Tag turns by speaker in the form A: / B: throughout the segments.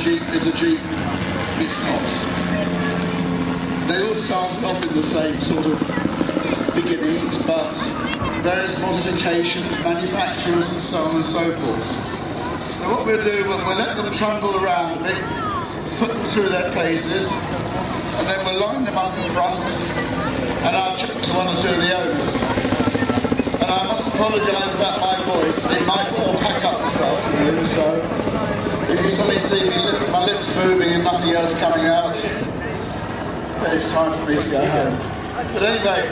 A: Jeep is a Jeep. It's not. They all started off in the same sort of beginnings, but various modifications, manufacturers and so on and so forth. So what we'll do, we'll let them trundle around a bit, put them through their paces, and then we'll line them up in front, and I'll chat to one or two of the owners. And I must apologise about my voice. It might all pack up this afternoon, so if you suddenly see me, my lips moving and nothing else coming out, then it's time for me to go home. But anyway,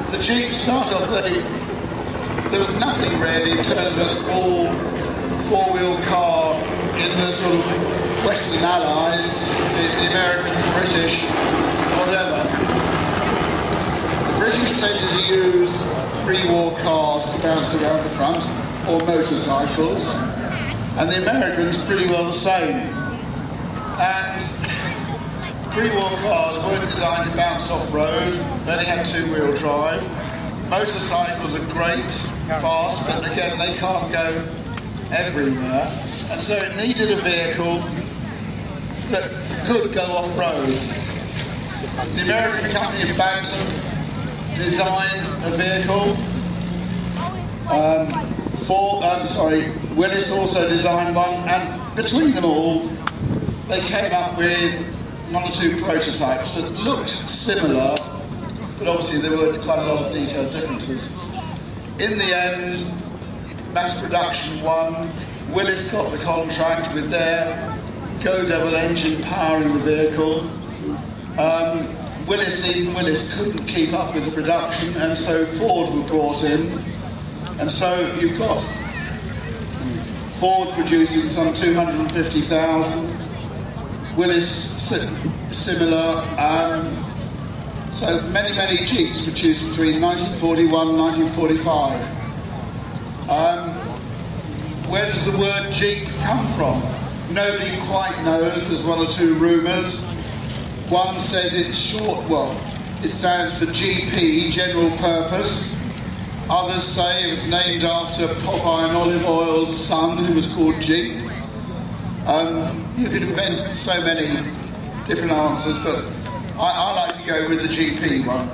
A: the Jeep started off, there was nothing really in terms of a small four-wheel car in the sort of Western Allies, the Americans, British, whatever. The British tended to use pre-war cars to bounce around the front, or motorcycles, and the Americans pretty well the same. And pre-war cars weren't designed to bounce off-road, they only had two-wheel drive. Motorcycles are great, fast, but again they can't go everywhere, and so it needed a vehicle that could go off-road. The American company Maidstone designed a vehicle. Willis also designed one, and between them all, they came up with one or two prototypes that looked similar, but obviously there were quite a lot of detailed differences. In the end, mass production won. Willis got the contract with their Go Devil engine powering the vehicle. Willis couldn't keep up with the production, and so Ford were brought in. And so you've got Ford producing some 250,000, Willis similar. So many Jeeps produced between 1941 and 1945. Where does the word Jeep come from? Nobody quite knows. There's one or two rumours. One says it's short, it stands for GP, General Purpose. Others say it was named after Popeye and Olive Oil's son, who was called Jeep. You could invent so many different answers, but I like to go with the GP one.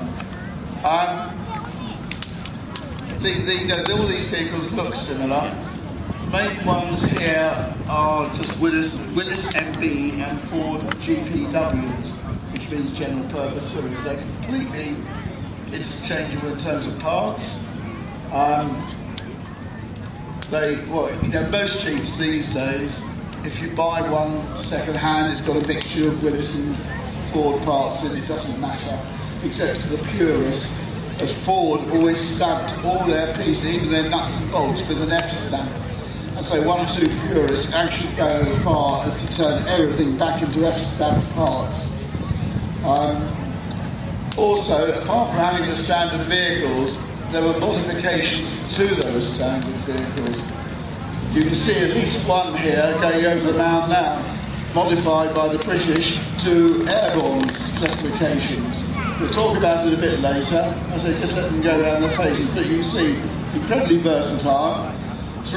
A: All these vehicles look similar. The main ones here are just Willis MB and Ford GPWs, which means general purpose tourists. They're completely interchangeable in terms of parts. Most Jeeps these days, if you buy one second hand, it's got a mixture of Willis and Ford parts in. It doesn't matter, except to the purist, as Ford always stamped all their pieces, even their nuts and bolts, with an F stamp. And so one or two purists actually go as far as to turn everything back into F-stamp parts. Also, apart from having the standard vehicles, there were modifications to those standard vehicles. You can see at least one here going over the mound now, modified by the British to airborne specifications. We'll talk about it a bit later. I say just let them go around the paces, but you can see incredibly versatile.